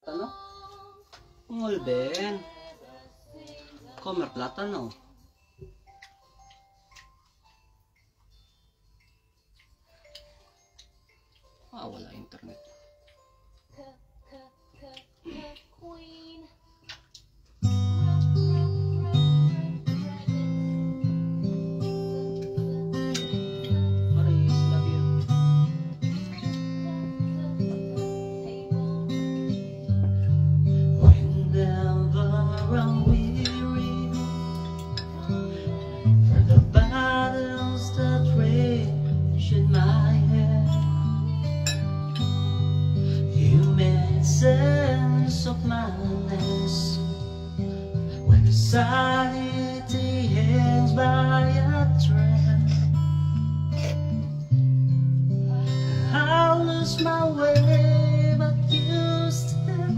Ano? Ngolben. Comer plátano. Wala internet. Sense of madness when sanity hangs by a thread. I lose my way, but you still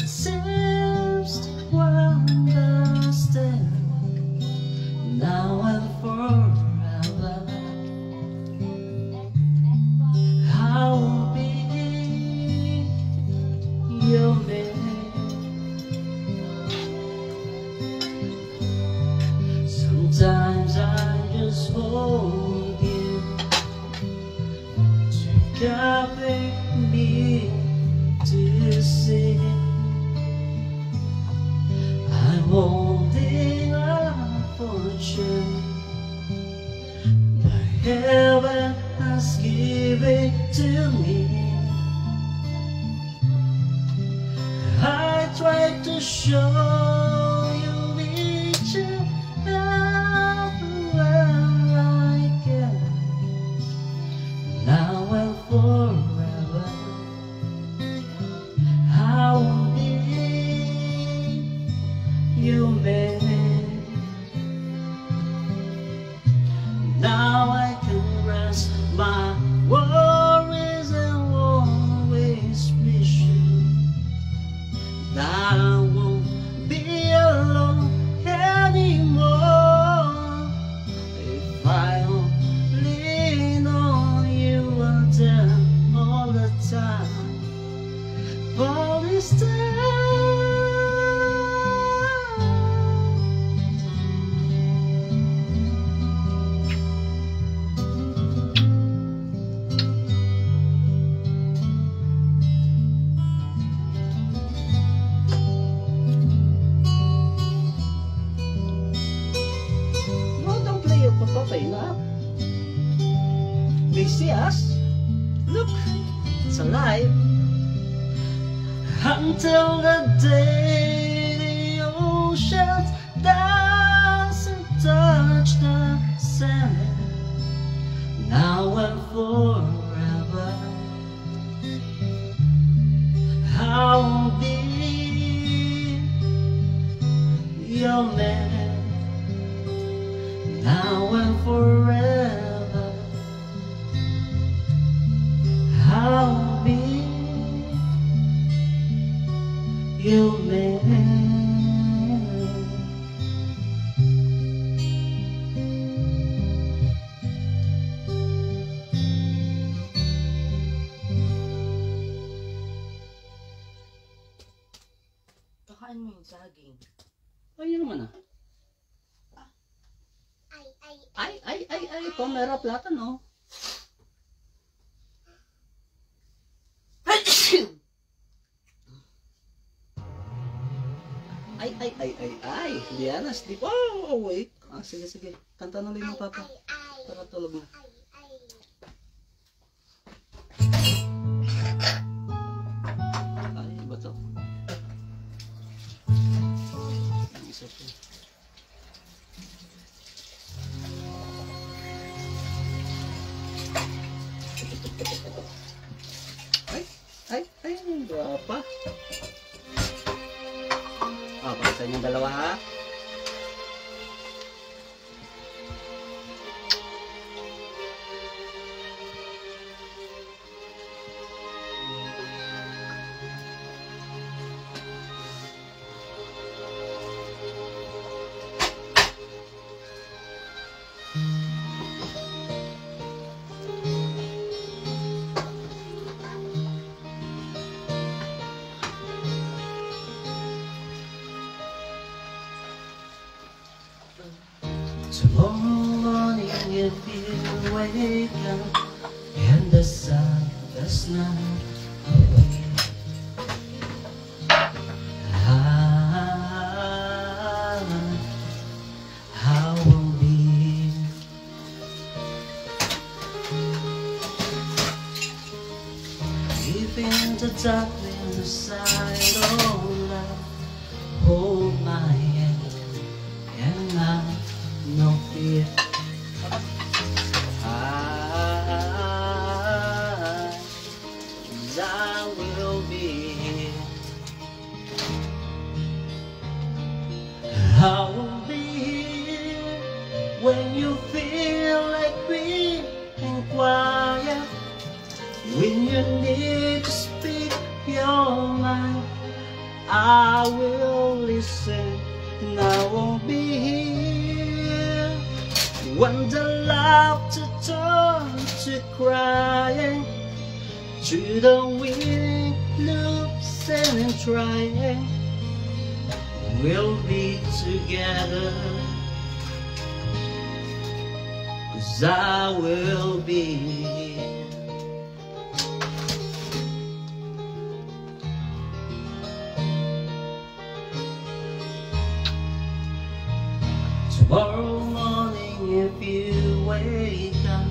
seems to understand. Now and forever, I will be your man. Sometimes I just hold you to copy me to see. I'm holding a fortune that heaven has given to me. I try to show you each and everywhere I can. Now and forever, I will be your man. Now I can rest my worries and always be sure that I won't be alone anymore. If I only know you were there all the time, all this time. Patay na. They see us. Look, it's alive. Until the day the ocean doesn't touch the sand. Now and forever, I will be your man. Now and forever, I'll be your man. Kakain mo yung saging. Ayun naman ah. Ay, comer plátano. Ay, Diana, sleep. Oh, wait. Sige. Kanta na lang mo, Papa. Para tulog na. Ay, ba to? Ang isa po. Ay, guwapa. Para sa inyong dalawa, ha? Tomorrow morning if you wake up and the sun does not awake, I will be in the darkness. I don't love, hold my hand and I no fear. I will be here. I will be here when you feel like being quiet, when you need to speak your mind. I will listen and I won't be here when the laughter turns to crying, to the wind loops and trying. We'll be together, 'cause I will be here. Tomorrow morning if you wake up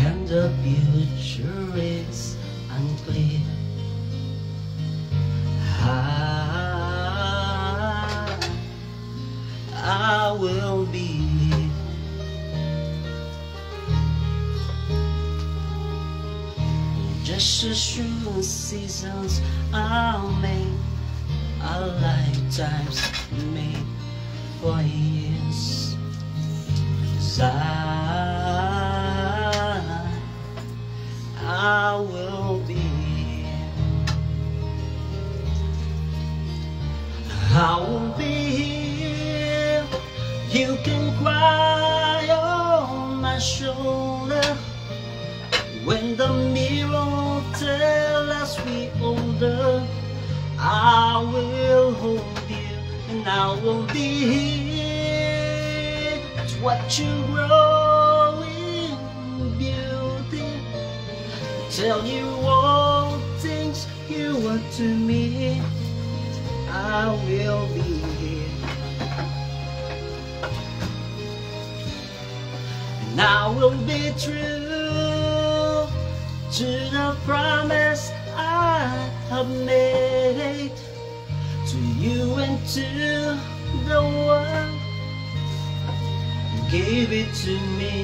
and the future is unclear, I will be here. Just as sure seasons are made, our lifetimes made for years. 'Cause I will be here. I will be here. You can cry on my shoulder when the mirror tells us we older. I will hold you and I will be here to watch you grow in beauty, tell you all things you were to me. I will be here and I will be true to the promise I have made to you and to the one who gave it to me.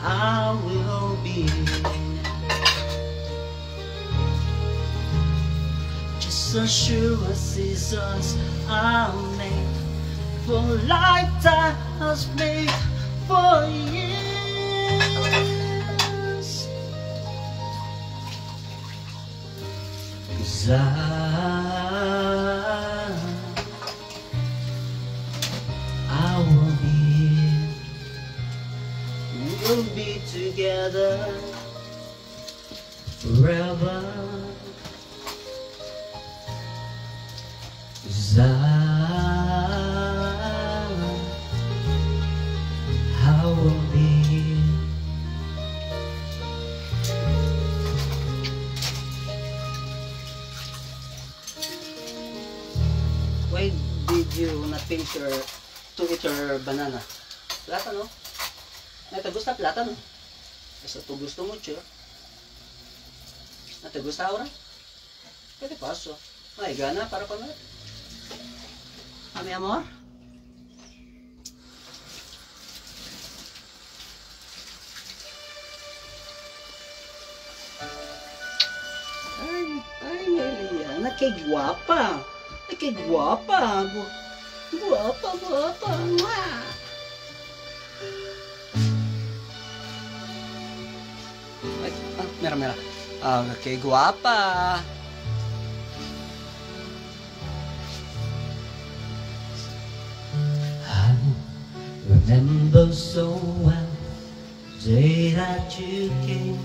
I will be just as sure as seasons are made for lifetimes made for years. 'Cause I will be here. We'll be together forever. 'Cause I will be here. Why did you not finish your to eat your banana? Plátano. ¿No te gusta plátano? ¿Eso te gustó mucho? ¿No te gusta ahora? ¿Qué te pasó? ¿No hay gana para comer? ¿A mi amor? Ay, Eliana, qué guapa. Ay, qué guapa. Guapa, guapa. Ay, meron camera. Okay, guwapa. I remember so well the day that you came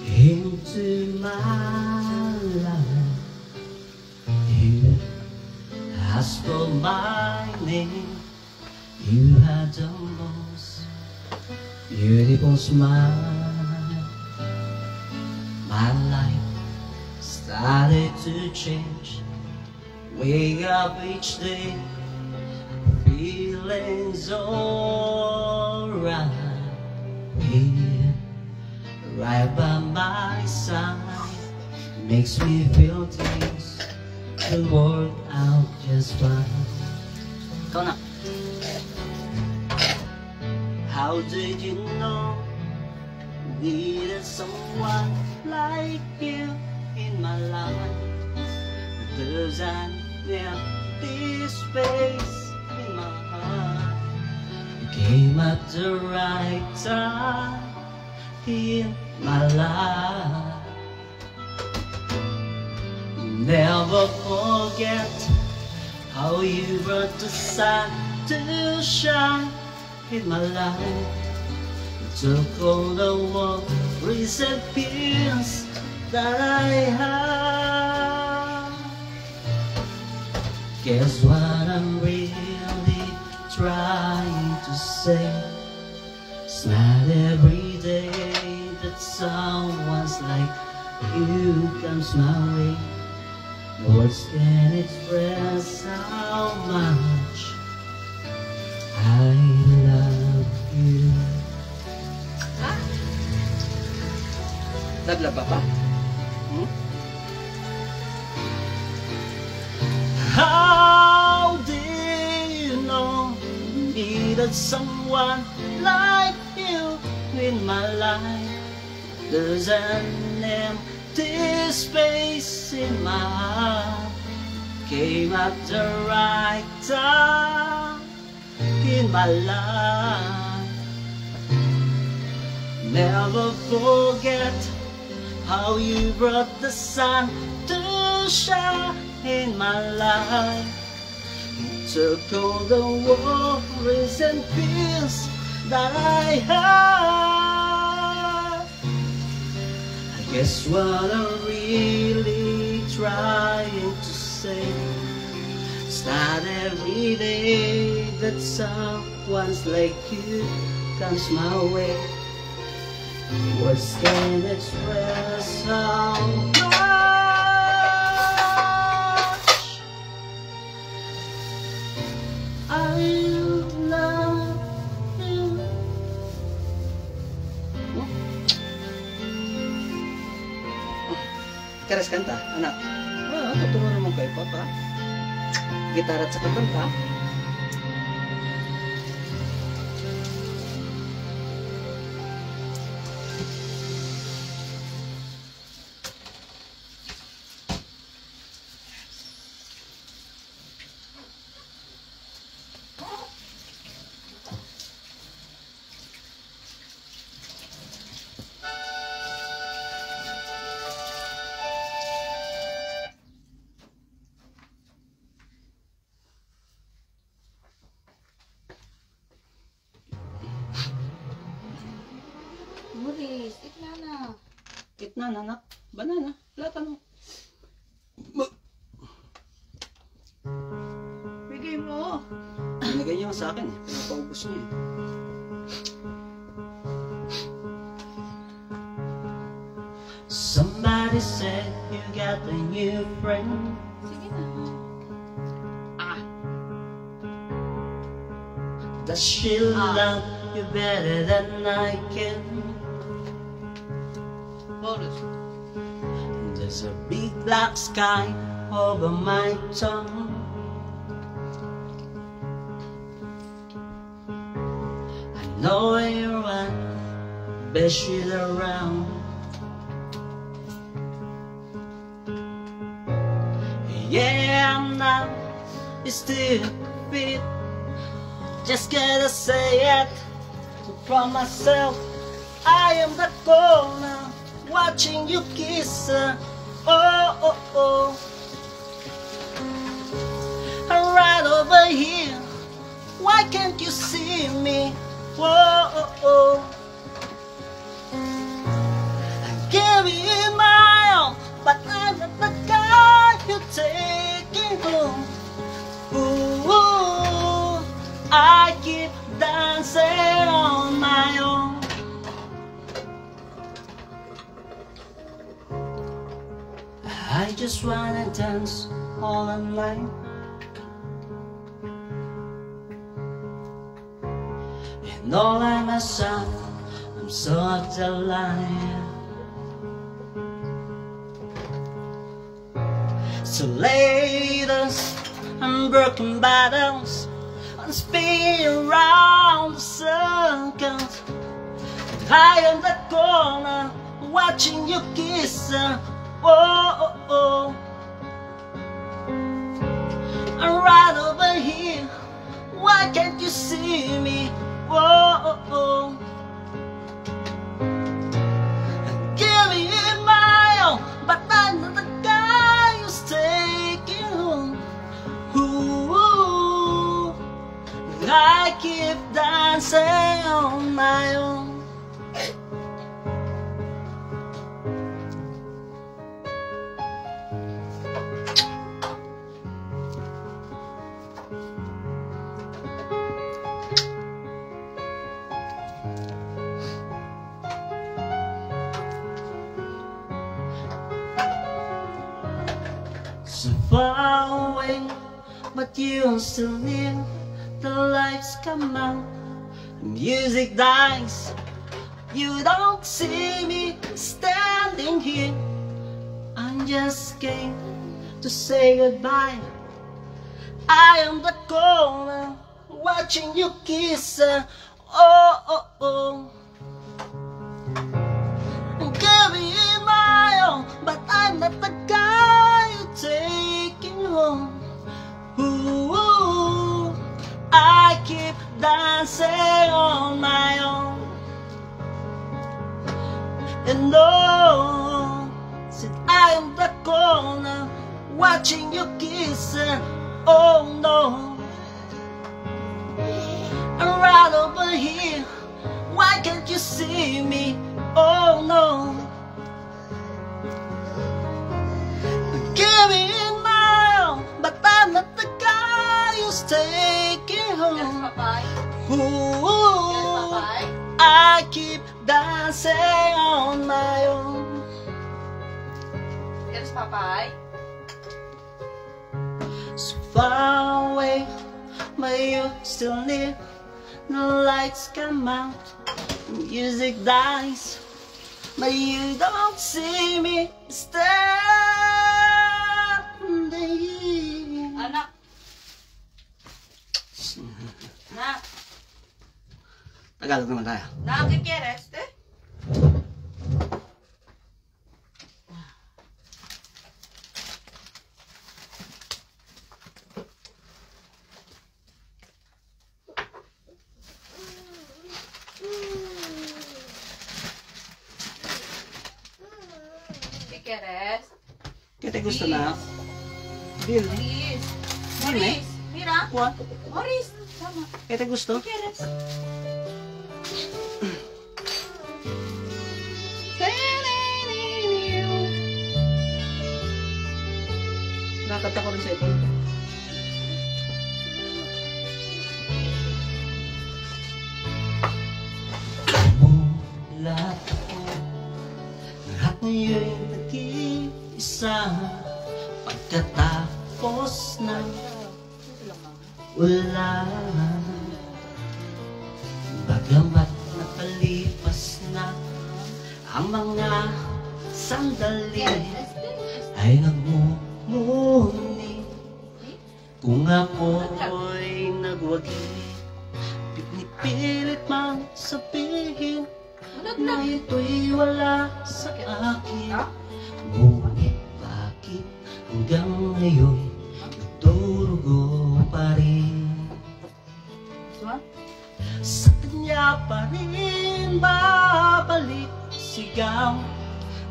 into my life. You asked for my name. You had the most beautiful smile. My life started to change. Wake up each day, feelings alright. Here, right by my side, makes me feel things will work out just fine. Ikaw na. How did you know needed someone like you in my life? There's an empty space in my heart. You came at the right time in my life. Never forget how you brought the sun to shine in my life. You took all the worries and fears that I have. Guess what I'm really trying to say? It's not every day that someone's like you comes my way. No words can express how much I love you. Love pa pa? How did you know you needed someone like you in my life? There's an empty space in my heart. Came at the right time in my life. Never forget how you brought the sun to shine in my life. You took all the worries and fears that I have. I guess what I'm really trying to say, it's not every day that someone's like you comes my way. Words can express how much I love you. Keras kanta, anak. Tutulungan naman kay Papa. Gitara at saka kanta. Maurice, ikna na. Gitna na, anak. Banana. Plata mo. Bigay mo. Binigay niya sa akin eh. Pinapaubos niya eh. Somebody said you got a new friend. Sige na. Does she love you better than I can? Maurice. There's a big black sky over my tongue. I know you're right, best shit around. Yeah, I'm not still fit. Just gotta say it from myself. I am the corner watching you kiss her. Oh, oh, oh. Right over here, why can't you see me? Whoa, oh, oh. Give me my all, but I'm not the guy you're taking home. Ooh, I keep dancing on my own. I just wanna dance all online. And all by myself, I'm so out of line. So latest and broken bottles and spinning around the circles. I am the corner watching you kiss her. Oh, oh, oh. And right over here, why can't you see me? Oh, oh, oh. Give me my all, but I'm not the guy who's taking home. Ooh, I keep dancing on my own. So far away, but you're still near. The lights come out, the music dies. You don't see me standing here. I just came to say goodbye. I am the corner watching you kiss her. Oh, oh, oh. Give me my all, but I'm not the guy you're taking home. Ooh, I keep dancing on my own. And no, said I am the corner watching you kiss her. Oh no. And right over here, why can't you see me? Oh no. Give me my all, but I'm not the guy who's taking home. Ooh, I keep dancing on my own. Yes, Papay. So far away, but you still near. The lights come out, the music dies, but you don't see me standing here. Anak. Nak. Tagalog naman tayo. Nak, ¿qué quieres? ¿Qué quieres? ¿Qué te gusta na? Bill. Maurice. Dime. Maurice, mira. What? Maurice, tama. ¿Qué te gusto? ¿Qué quieres? Nakakanta ko rin sa ito. Lahat ako, lahat ngayon nag-iisa. Pagkatapos na wala, bagamat nakalipas na ang mga sandali, ay nagmumuni. Kung ako'y nagwagi, pinipilit mang sabihin na ito'y wala sa akin. Ngunit bakit hanggang ngayon nagdurugo pa rin? Sa kanya pa rin babalik sigaw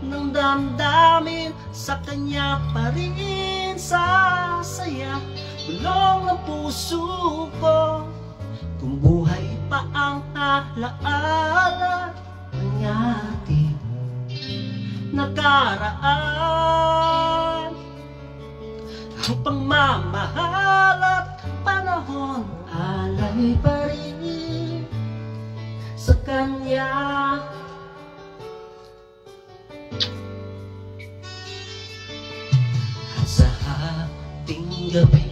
ng damdamin, sa kanya pa rin sasaya. Bulong ang puso ko, kung buhay pa ang alaala ng ating nakaraan. Ang pagmamahal at panahon, alay pa rin sa kanya. At sa ating gabi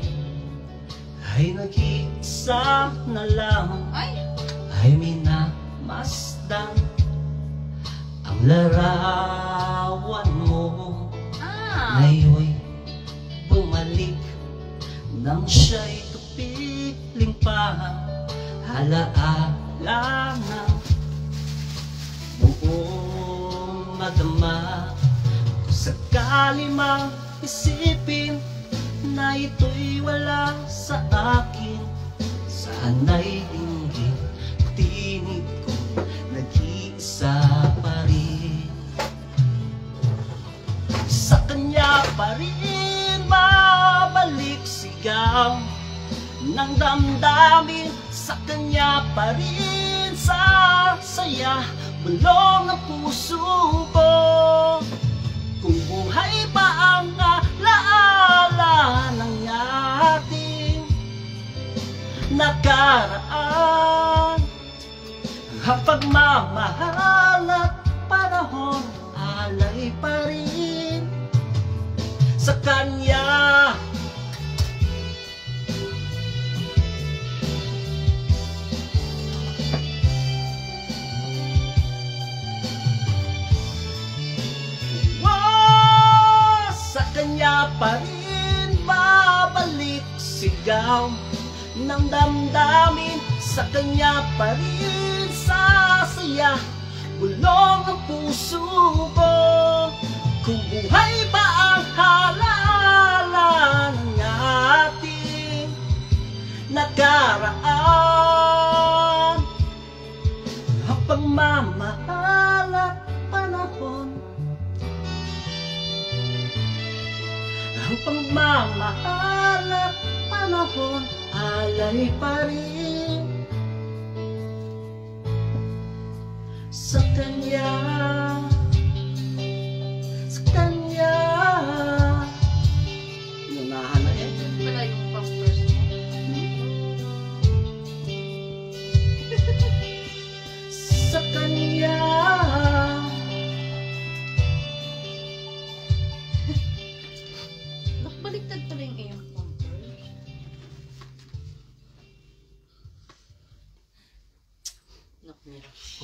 ay nag-iisa na lang, ay minamasdan ang larawan mo. Ngayon'y bumalik nang siya'y tupiling pa, halaala na buong madama. Kung sakali mang isipin na ito'y wala sa akin, sana'y dinggin tinig ko, nag-iisa pa rin. Sa kanya pa rin babalik sigaw ng damdamin, sa kanya pa rin sasaya. Bulong ang puso ko, kung buhay pa ang alaala ng ating nakaraan. Ang pagmamahal at panahon, alay pa rin sa kanya. Sa kanya pa rin babalik sigaw ng damdamin, sa kanya pa rin sasaya. Bulong ang puso ko, kung buhay pa ang halaala ng ating nakaraan. Ang pagmamahal at panahon, ang pagmamahal at panahon, alay pa rin sa kanya. Sa kanya. Nunahan na eh. Wala yung pampers mo. Sa kanya. Baliktad pala yung iyong pampers.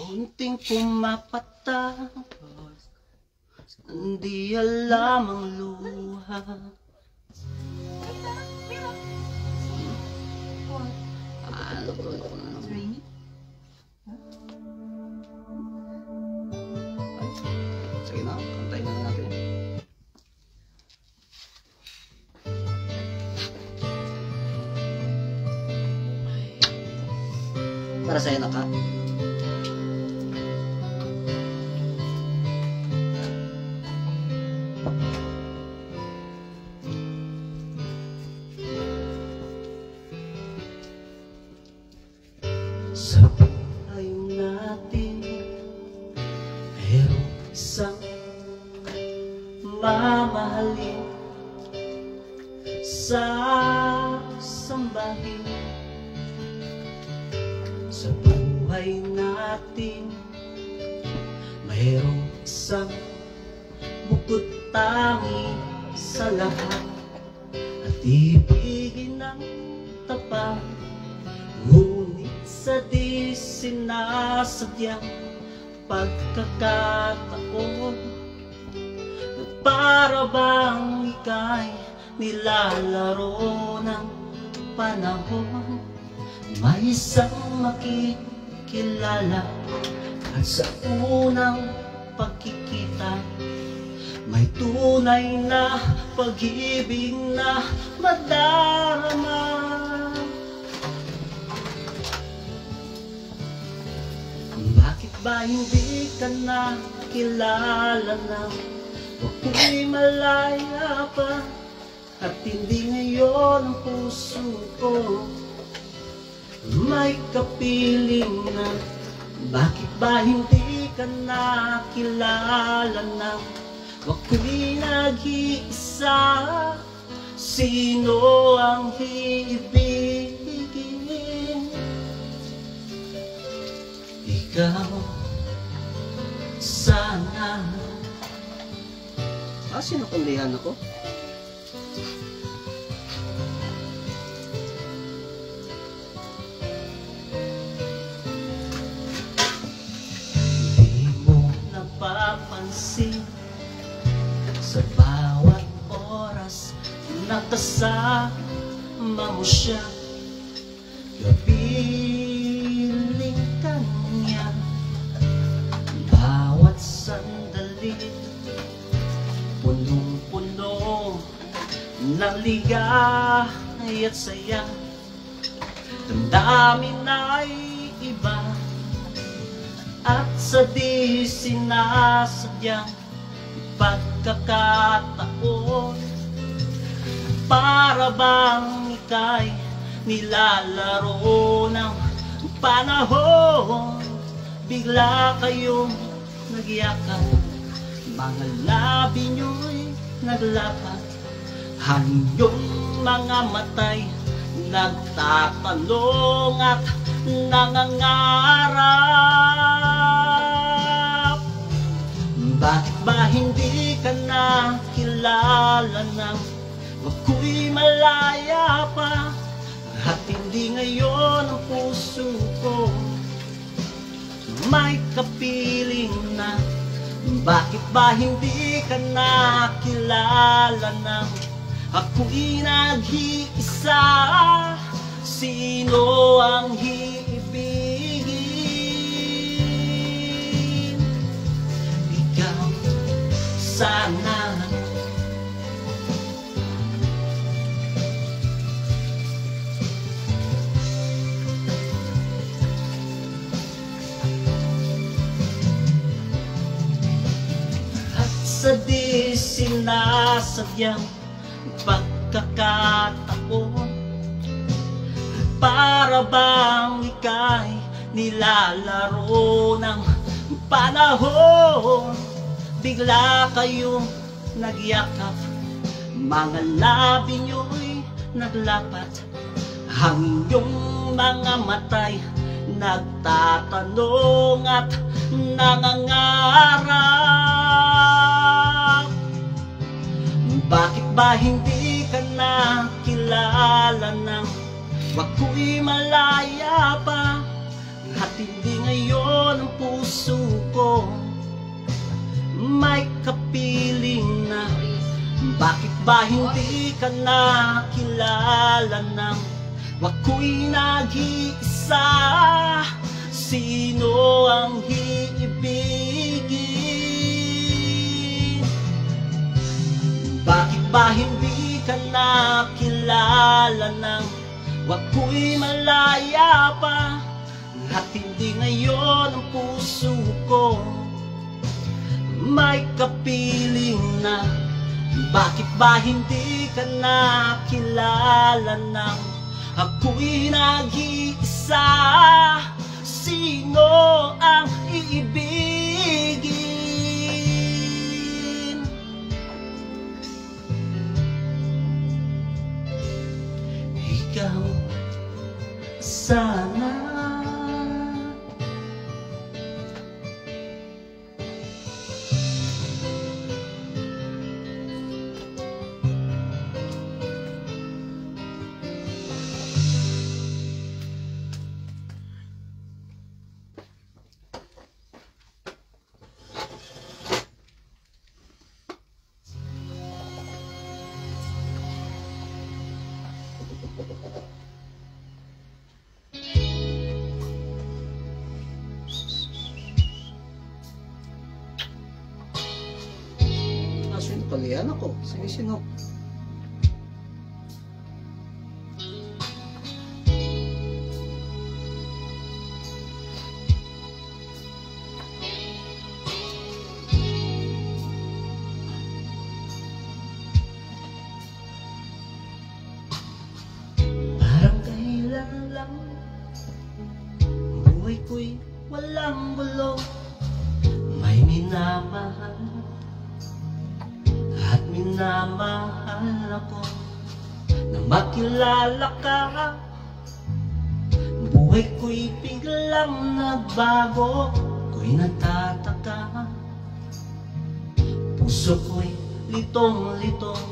Unting pumapata, hindi alam ang luha. Ano ko na naman. Sige na, kantayin na natin. Para sa'yo na ka. Sa buhay natin, mayroong isang mamahalin, sasambahin. Sa buhay natin, mayroong isang bukod tangi sa lahat, at ibigin ng tapat. Ngunit sa di sinasadyang pagkakataon, para bang ika'y nilalaro ng panahon, may isang makikilala, at sa unang pagkikita may tunay na pag-ibig na madarama. Bakit ba hindi ka na kilala na, ako'y malaya pa. At hindi ngayon ang puso ko may kapiling na. Bakit ba hindi ka nakilala na, ako'y nag-iisa? Sino ang iibigin? Ikaw sana. Sinukundihan ako. Di mo napapansin sa bawat oras na kasama mo siya, kapiling ka niya. Bawat sandali punong-puno ng ligay at saya. Damdamin ay iba at sa di sinasadyang pagkakataon, para bang ika'y nilalaro ng panahon. Bigla kayong nagyakap, mga labi nyo'y naglapat, hanyong mga matay nagtatanong at nangangarap. Bakit ba hindi ka nakilala na, ako'y malaya pa. At hindi ngayon ang puso ko may kapiling na. Bakit ba hindi ka nakilala na, ako'y nag-iisa? Sino ang iibigin? Ikaw sana. Sa di sinasadyang pagkakataon, para bang ika'y nilalaro ng panahon. Bigla kayong nagyakap, mga labi nyo'y naglapat, hanggang mga matay nagtatanong at nangangarap. Bakit ba hindi ka nakilala na, ako'y malaya pa. At hindi ngayon ang puso ko may kapiling na. Bakit ba hindi ka nakilala na, ako'y nag-iisa? Sino ang iibigin? Bakit ba hindi ka nakilala na, ako'y malaya pa. At hindi ngayon ang puso ko may kapiling na. Bakit ba hindi ka nakilala na, ako'y nag-iisa? Sino ang iibigin? Ikaw sana. Sinukundihan ako. Sino? Buhay ko'y walang gulo, may minamahal at minamahal ako. Nang makilala ka, buhay ko'y biglang nagbago. Ko'y nagtataka, puso ko'y litong-litong.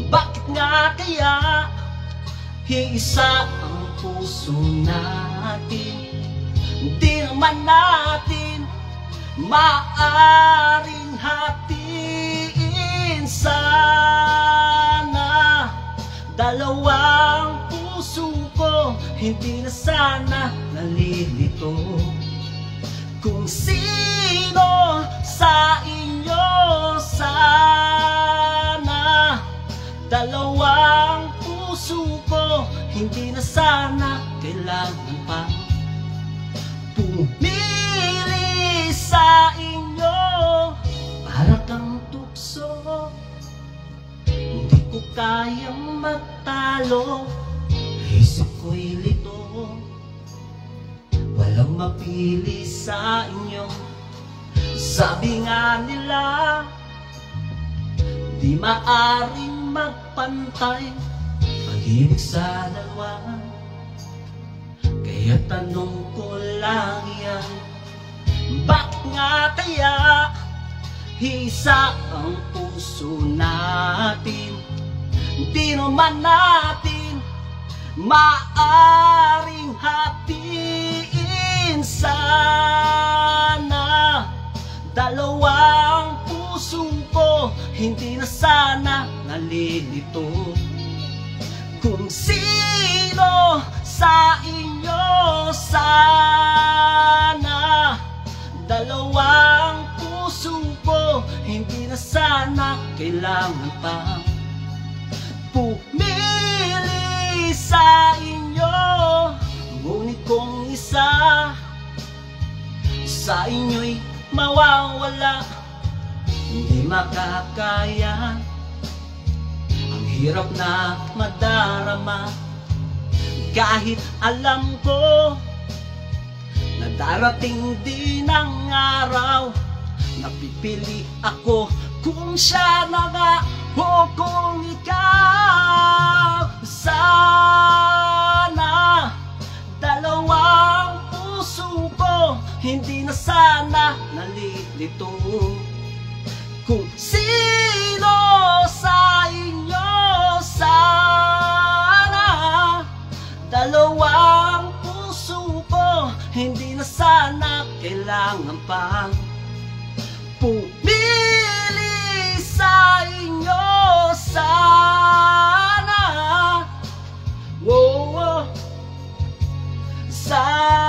Bakit nga kaya iisa ang puso natin? Di naman natin maaring hatiin. Sana dalawang puso ko hindi na sana nalilito. Kung sino sa inyo sana dalawang puso ko hindi na sana kailangan pa pumili sa inyo. Para kang tukso, hindi ko kayang magtalo. Isip ko'y lito, walang mapili sa inyo. Sabi nga nila, di maaring magpantay pag-ibig sa dalawa. Kaya tanong ko lang yan, bakit nga kaya isa ang puso natin? Di naman natin maaring hatiin. Sana dalawang puso ko hindi na sana nalilito. Kung sino sa inyo sana dalawang puso ko hindi na sana kailangan pa pumili sa inyo. Ngunit kung isa sa inyo'y mawawala, hindi makakaya, ang hirap na madarama. Kahit alam ko na darating din ang araw, napipili ako kung siya na nga o kung ikaw. Sana dalawang puso ko hindi na sana nalilito. Kung sino sa inyo sana dalawang puso ko hindi na sana kailangan pang pumili sa inyo. Sana, oh, sana,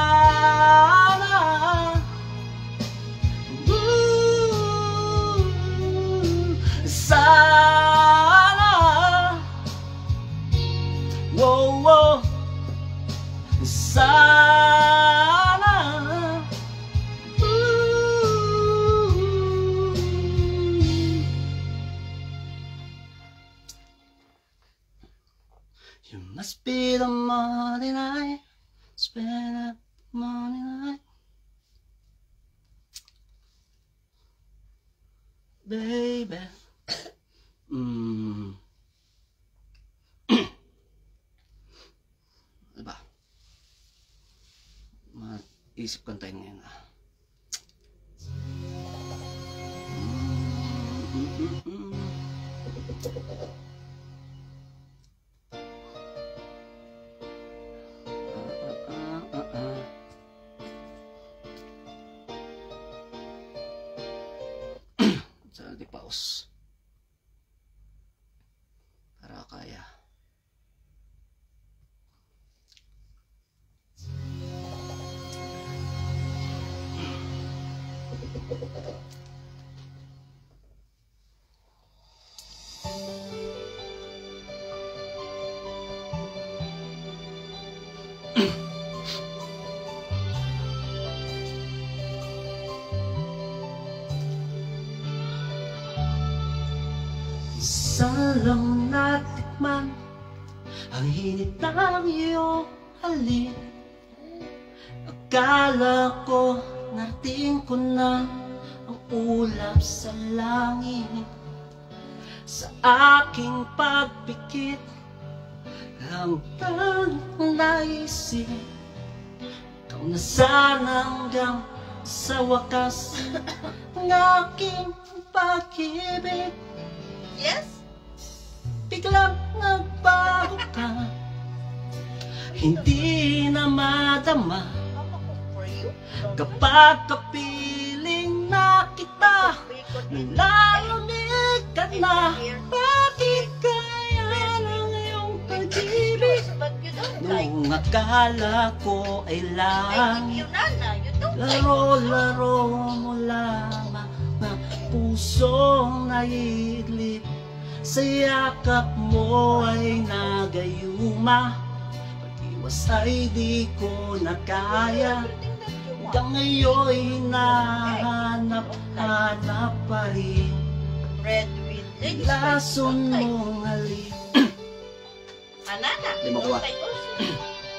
sana, oh, sana. You must be the morning I spend a morning night, baby. Diba? Maisip kantayin ngayon ah. Sana di pause para kaya. Salang natikman ang hinit ng iyong halik. Akala ko narating ko na ang ulap sa langit. Sa aking pagpikit hanggang naisip ikaw na sana hanggang sa wakas ng aking pag-ibig. Yes? Biglang nagbago ka, hindi na madama For you? kapag kapiling na kita. Nilalamig ka na, bakit kaya ng iyong pag-ibig? But you don't like. Nung akala ko ay lang You nana, you don't like. laro-laro mo lamang na pusong naiidlip. Sa yakap mo ay nagayuma, pag-iwas ay di ko na kaya. Hanggang ngayon'y hinahanap-hanap pa rin Red with legs. lason mong halik. Anana, Di you mo don't kuha. like also.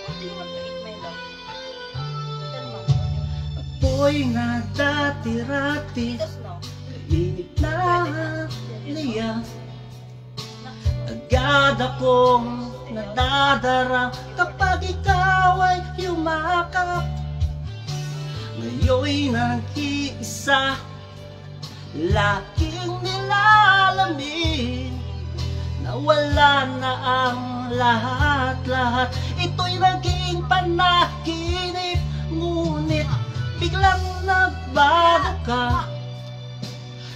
What do you want to eat, my love? Tell mom. Apoy na dati-rati, Because no. inip na liya. Agad akong nadadara kapag ikaw ay yumakap. Ngayon'y nag-iisa, laging nilalamig. Nawala na ang lahat-lahat, ito'y naging panaginip. Ngunit biglang nagbago ka,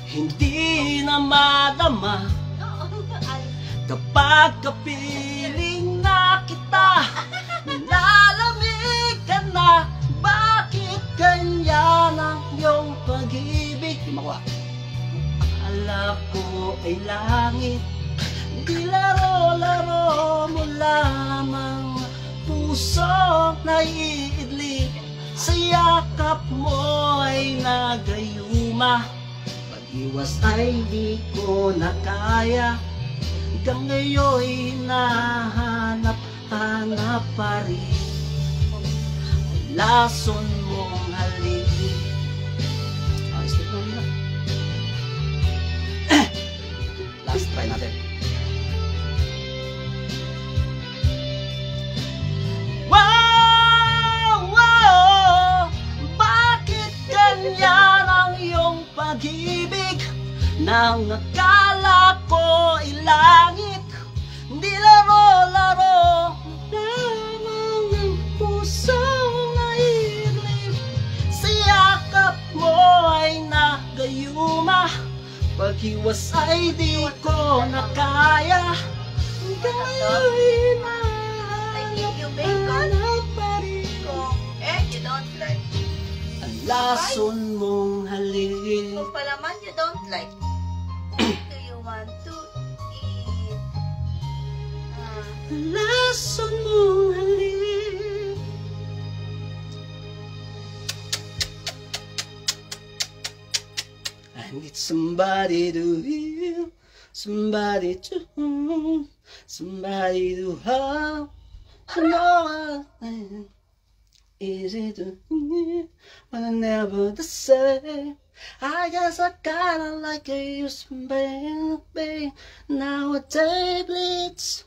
hindi na madama kapag kapiling na kita. Nilalamig ka na, bakit ganyan ang iyong pag-ibig? Di makuha. Akala ko ay langit, di laro-laro mo lamang, puso naiidlip. Sa yakap mo ay nagayuma, pag-iwas ay di ko na kaya. Hanggang ngayon'y nahanap-hanap pa rin lason mong halik. Step na nila. Last try natin. Wow, wow, bakit ganyan ang iyong pag-ibig? Nang akala ko ay langit, di laro-laro lamang ang pusong naiidlip. Sa yakap mo ay nagayuma, pag-iwas ay di ko na kaya. Hanggang ngayon'y nahanap pa rin You don't like. ang lason mong halik. Kung palaman you don't like. Do you want to eat? Ang lason mong halik. I need somebody to heal, somebody to hold, somebody to help. To know what easy to hear, but I never the same. I guess I kinda like it used to be. Now a day bleeds.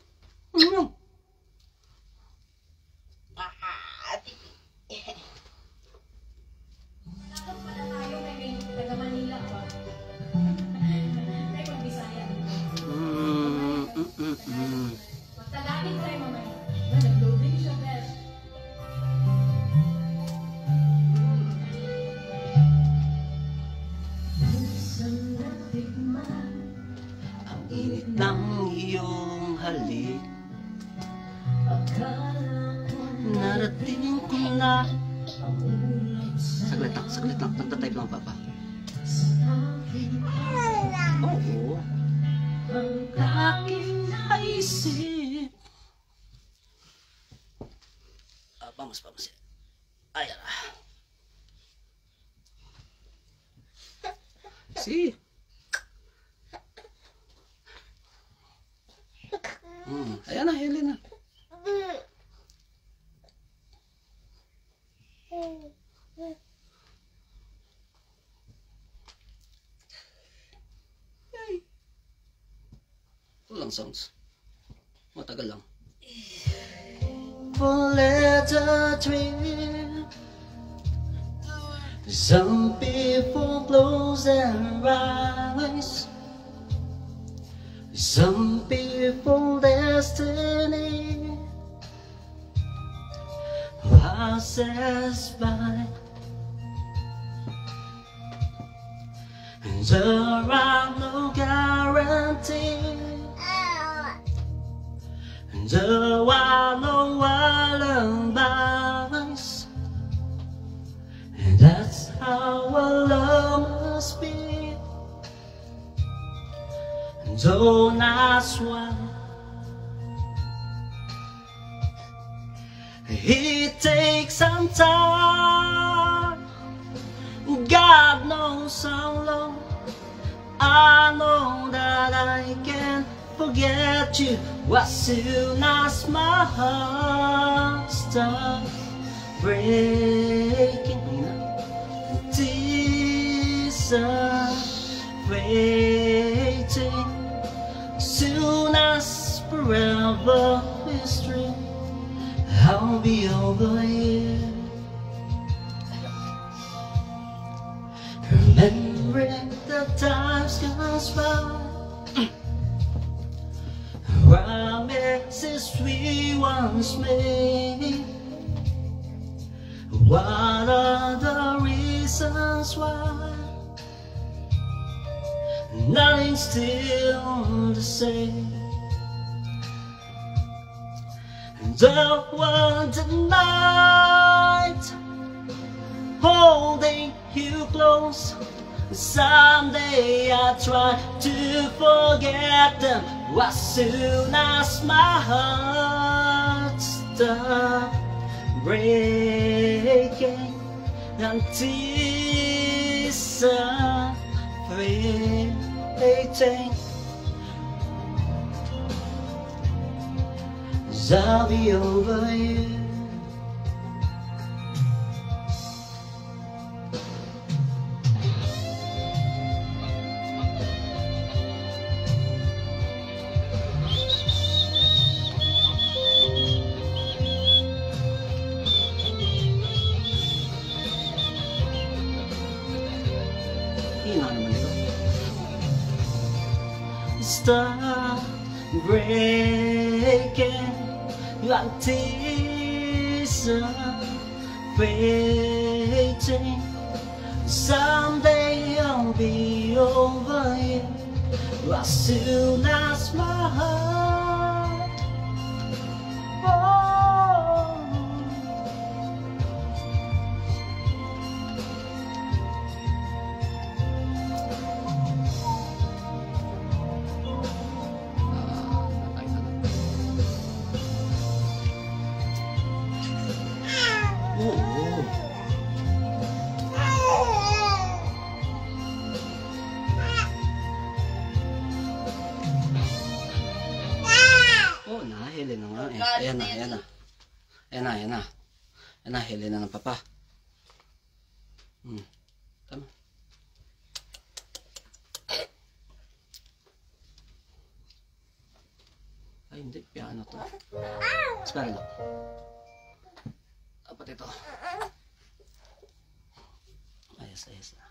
Ang init ng iyong halik, narating ko na. Saglit lang. Nagtatype lang, Papa. Oo, ang aking naisip. Vamos. Ayan na. See? Ayan na, Helena. Walang sounds. Matagal lang. For letter dream, some people close their eyes, some people destiny passes by, and there are no guarantees. There are no alibis, and that's how a love must be. And don't ask why. It takes some time, God knows how long. I know that I can forget you as soon as my heart stops breaking. Disintegrating. Soon as forever is through, I'll be over here. Remembering the times goes by, promises we once made. What are the reasons why nothing's still the same? The one tonight, holding you close. Someday I try to forget them as soon as my heart stops breaking and disintegrating. I'll be over you. Hina naman ito. Stop breaking like disintegrating. Someday I'll be over you as soon as my heart. Oh. Oo. Oh, nahili na nga eh. Ayan na, ayan na. Ayan na, ayan na. Ayan na, hili na ng papa. Tama. Ay, hindi. Piano to. Spell lang. Dapat ito. Ayos, ayos na.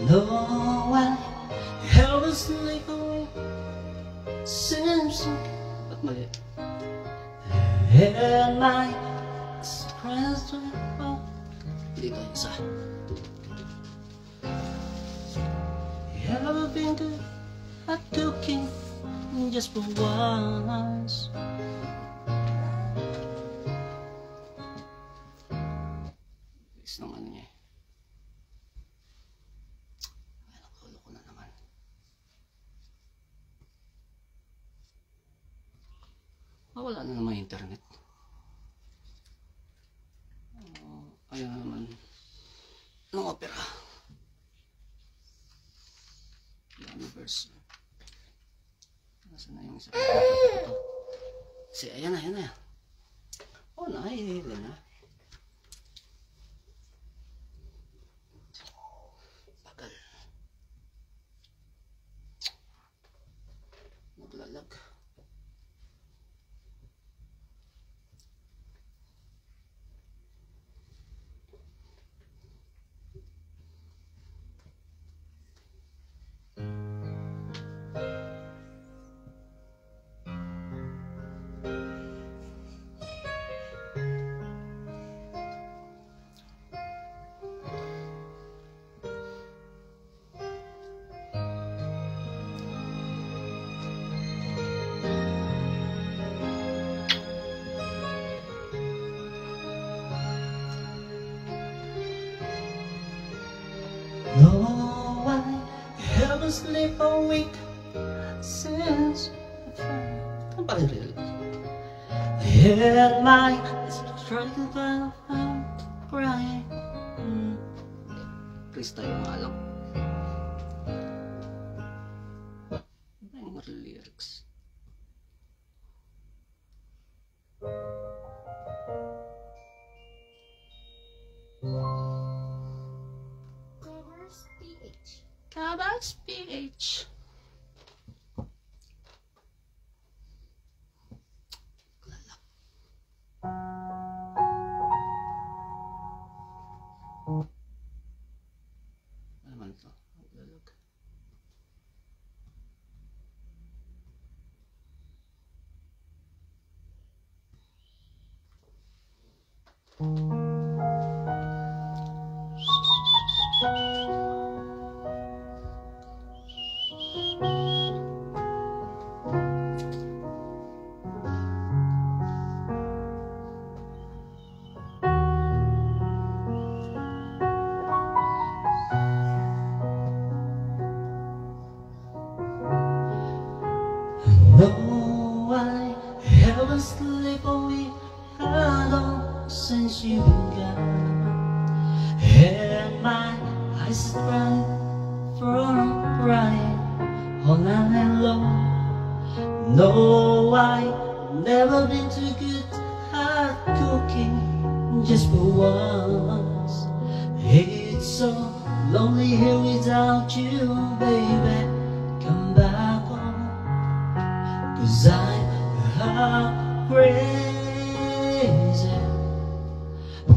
No one else living seems Ba't mali? in my present. Dito, isa. You ever been good at cooking just for once? lyrics ng ano niya. Ay, nakulo ko na naman. Wala na naman internet. Ayun naman. Ng opera. Dami verse. Nasaan na yung isa? Ayan na. Oh, nahihili na. Bagal. Naglalag. No, I haven't slept a week since Ano pa rin lyrics? I had my striking fire crying. Krista yung alam. Ano yung mga lyrics? Covers PH. Lalak. Ano naman ito? Lalak. No, I haven't slept a week at all since you've been gone. And my eyes are running from crying all night long. No, I never been too good at cooking just for once. It's so lonely here without you, baby. Come back home. 'Cause I'm crazy,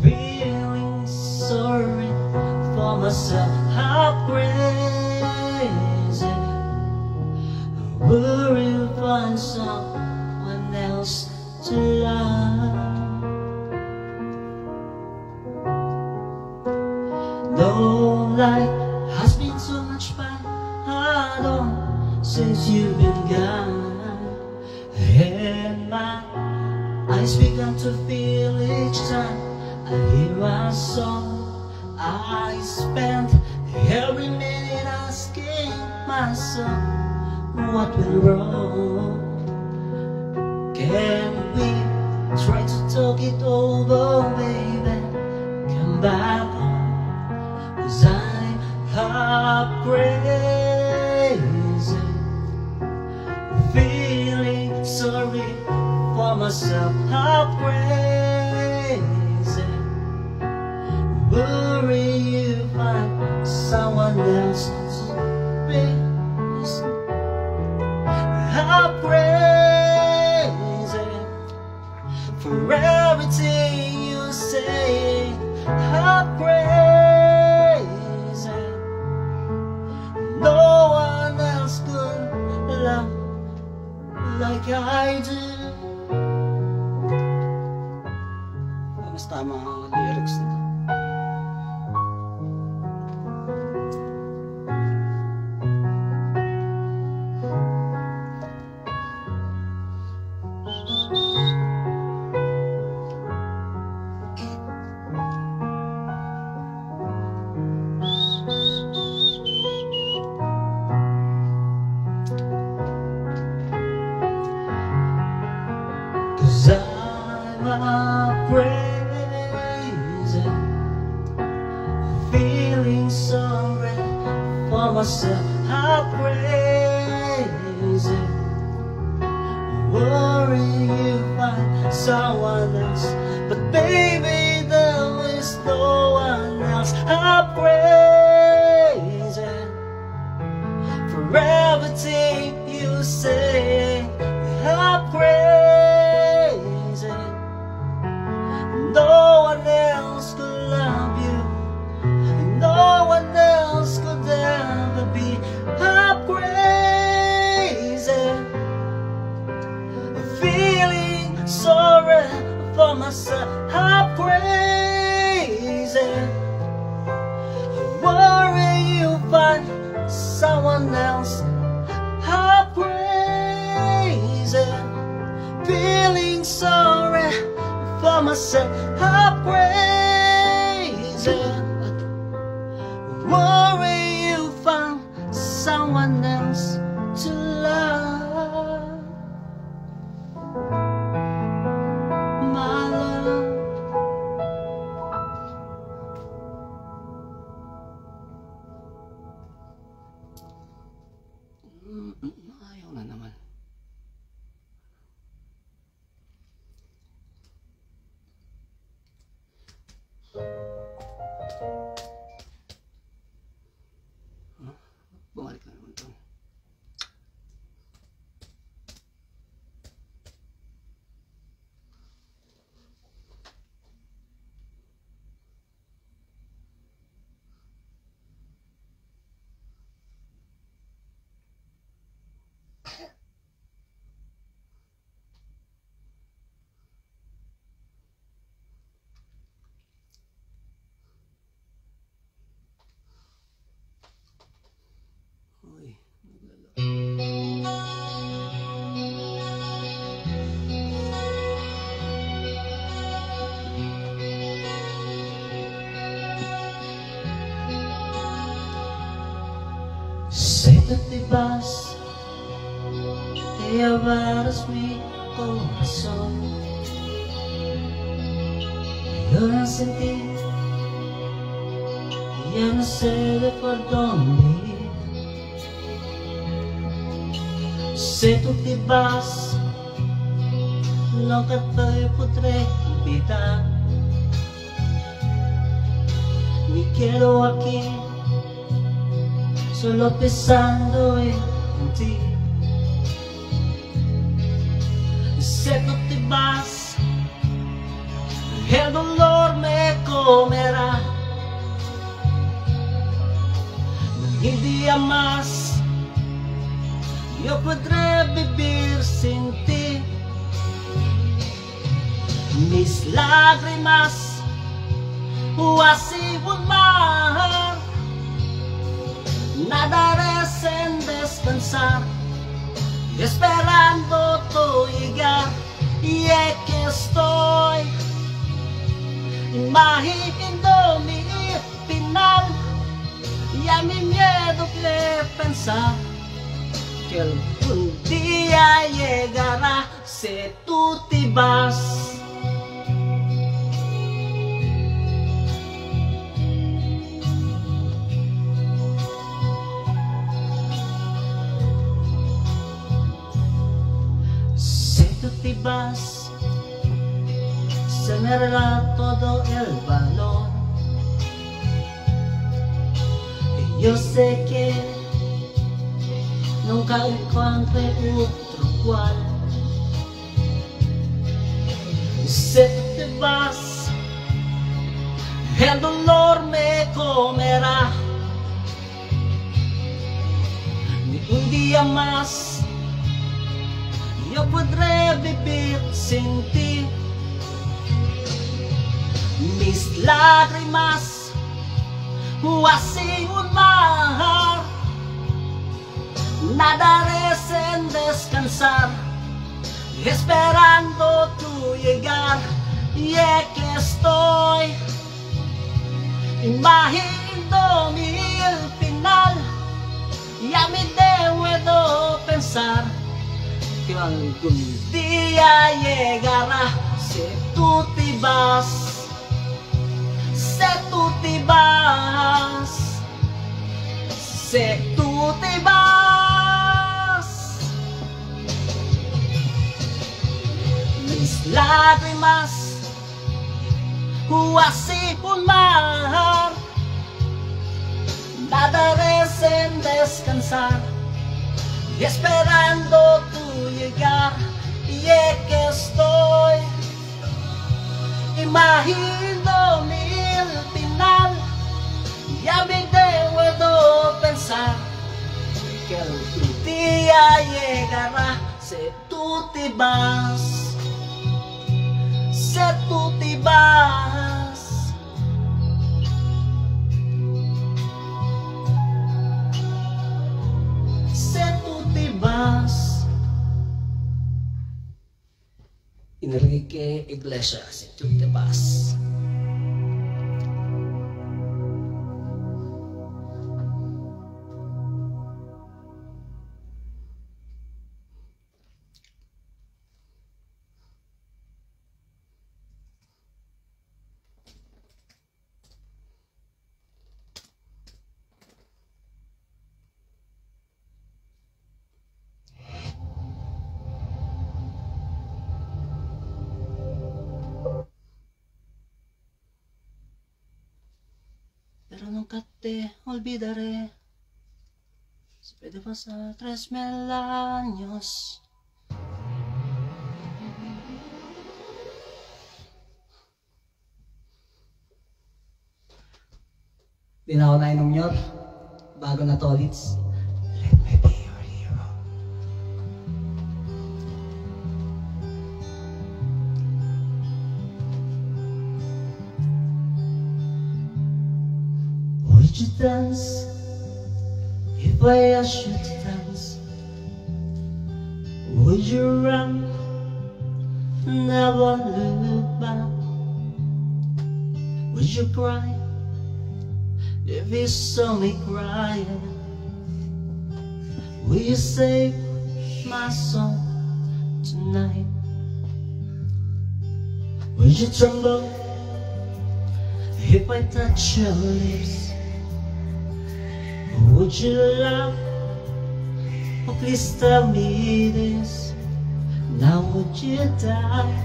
feeling sorry for myself. I'm crazy, worry to find someone else to love. No life has been so much fun at all since you've been gone. And my eyes began to feel each time I hear a song. I spent every minute asking myself, what went wrong? Can we try to talk it over, baby? Come back home, 'cause I'm crazy, feeling sorry for myself. I'm crazy, worry you find someone else to raise. I'm crazy for everything you say. I'm crazy, no one else could love like I do. Mas tama ang lyrics nito. myself how crazy. Worry you find someone else, but baby there is no one else. How crazy for everything you say. How crazy, no one else could love you, no one else could ever be. How crazy, feeling sorry for myself. How crazy, worry you find someone else. How crazy, feeling sorry for myself. How crazy, worry you found someone else to love. My love. Ayaw na naman. Bumalik na naman ito. Uy, naglala. Sé que te vas, te llevarás mi corazón. Lloran sin ti, ya no sé de por dónde ir. Sé tú te vas, nunca te podré olvidar. Me quedo aquí, solo pensando en ti. Sé tú te vas, el dolor me comerá. Un día más yo podré vivir sin ti. Mis lágrimas así un mar nadaré sin descansar, esperando tu llegar. Y es que estoy imaginando mi final, y a mi miedo de pensar que algún día llegará si tú te vas. Si tú te vas, se me dará todo el valor. Y yo sé que nunca encontré otro cual. Si tú te vas, el dolor me comerá. Ni un día más yo podré vivir sin ti. Mis lágrimas así un mar nadaré sin descansar, esperando tu llegar. Y es que estoy imaginando mi final, y a mí debo pensar que algún día llegará si tú te vas. Si tú te vas, Se tú te vas, mis lágrimas así un mar, nadaré sin descansar, esperando tu llegar. Y es que estoy imagino mi final, ya me puedo pensar que un día llegará. Si tú te vas, si tú te vas, si tú te vas. Enrique Iglesias, si tú te vas. Pero nunca te olvidaré, si puede pasar 3000 años. Di na ako nainom yun. Bago na tolits. Let me be your hero. Would you dance if I asked you to dance? Would you run, never look back? Would you cry if you saw me crying? Will you save my soul tonight? Would you tremble if I touch your lips? Would you laugh? Oh, please tell me this. Now would you die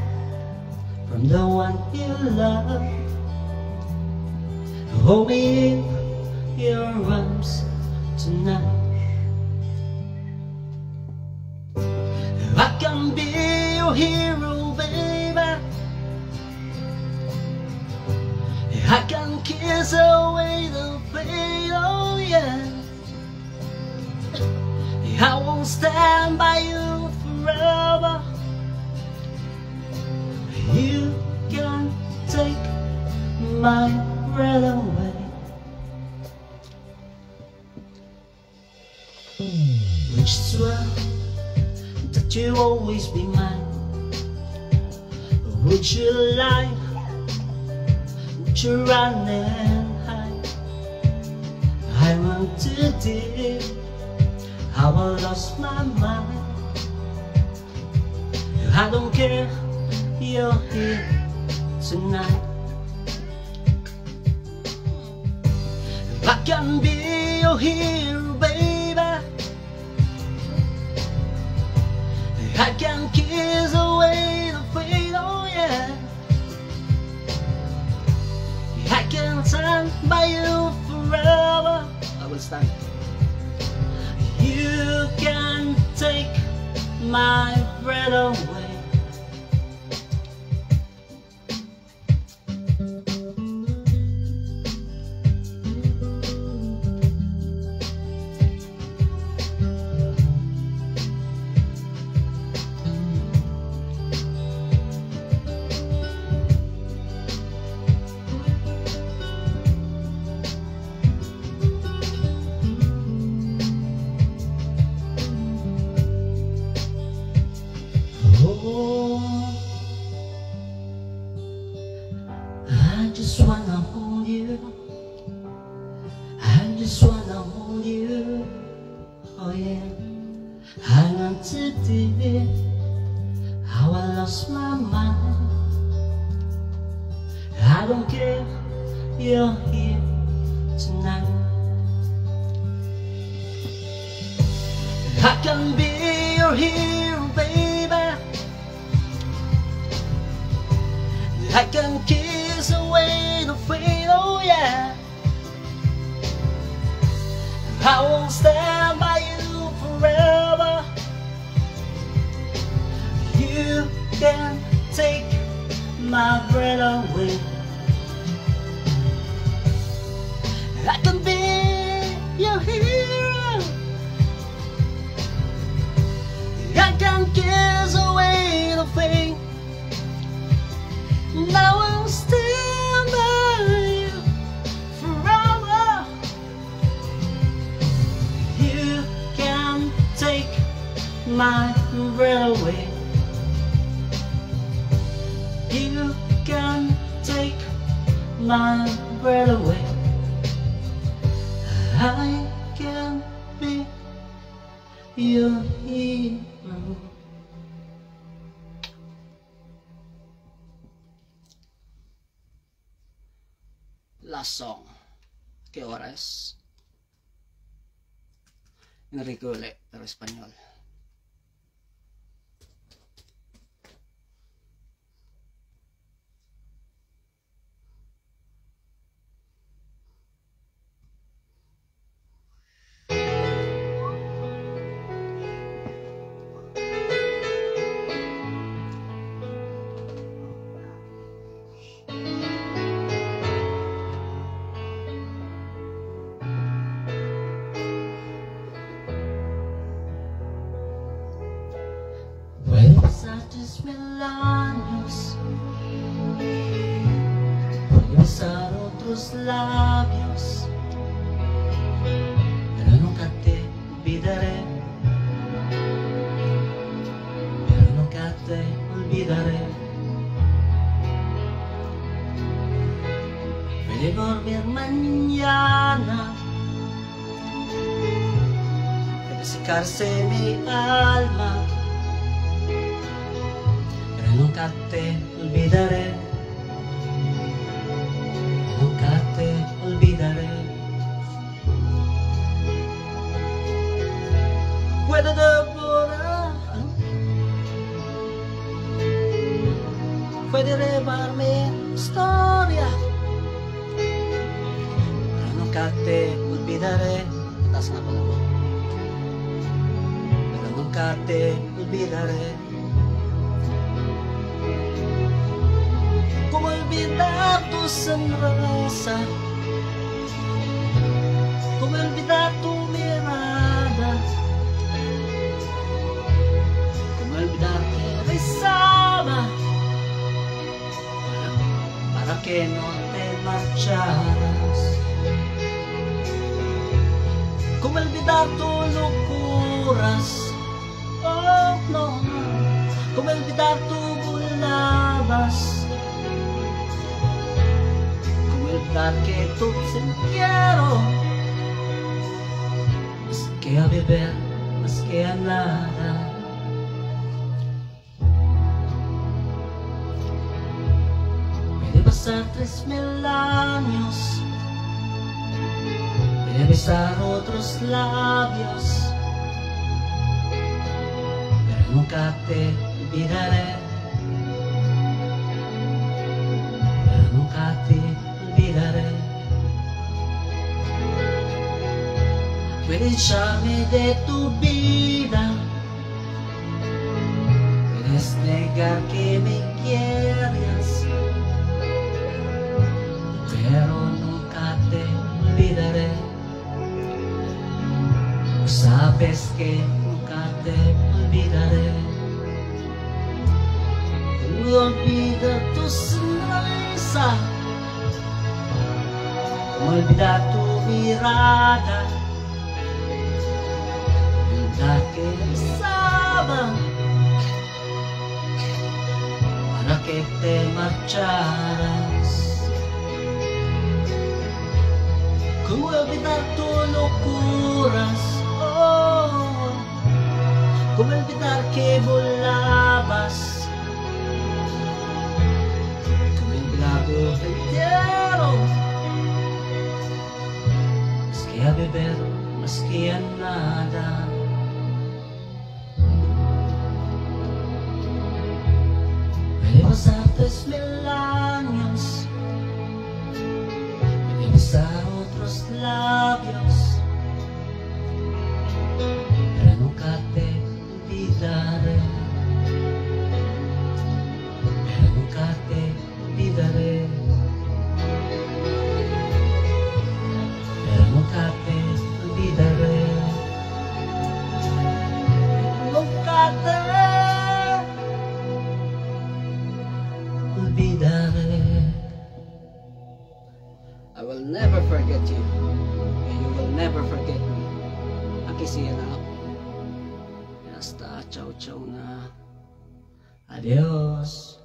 from the one you love? Hold me in your arms tonight. I can be your hero, baby. I can kiss away the pain, oh yeah. I won't stand by you forever. You can take my breath away. Would you swear that you'll always be mine? Or would you lie? Would you run and hide? I want to deep how I lost my mind. I don't care, you're here tonight. I can be your hero, baby. I can kiss away the pain, oh yeah. I can stand by you forever. I will stand. You can take my breath away. I just wanna hold you. I just wanna hold you. Oh yeah. I want to do how I lost my mind. I don't care, you're here tonight. I can be your hero, baby. I can kiss away the pain, oh yeah. I won't stand by you forever. You can take my breath away. I can be your hero. I can kiss away the pain. Now I'll stand by you forever. You can take my breath away. You can take my breath away. I can be your hero. Last song, ¿Qué hora es? Enrique ulit, pero Espanyol. Pasaste 1000 años, voy a besar otros labios, pero nunca te olvidaré, pero nunca te olvidaré. Puede dormir mañana, puede secarse mi alma, nunca te olvidaré, nunca te olvidaré. Puede devorar, puede llevar mi historia, pero nunca te olvidaré. Taas nga pala. Pero nunca te olvidaré. ¿Cómo olvidar tu sonrisa? ¿Cómo olvidar tu mirada? ¿Cómo olvidar que rezaba para que no te marcharas? ¿Cómo olvidar tus locuras? Oh, no, no. ¿Cómo olvidar tu volabas? Que tú te quiero más que a beber, más que a nada. Puede pasar 3000 años, puede besar otros labios, pero nunca te olvidaré, pero nunca te olvidaré. Puedes echarme de tu vida, puedes negar que me quieras, pero nunca te olvidaré. Tú sabes que nunca te olvidaré. No olvidar tu sonrisa, no olvidar tu mirada, olvidar que rezaba para que te marcharas. ¿Cómo olvidar tus locuras? Oh, ¿cómo olvidar que volabas? Entero, más que a beber, más que a nada. mil años y besar otros labios, pero nunca te olvidaré, pero nunca te olvidaré, pero nunca te olvidaré, nunca te olvidaré. I will never forget you. And you will never forget me. Aki siya na ako. Hasta ciao ciao na. Adios.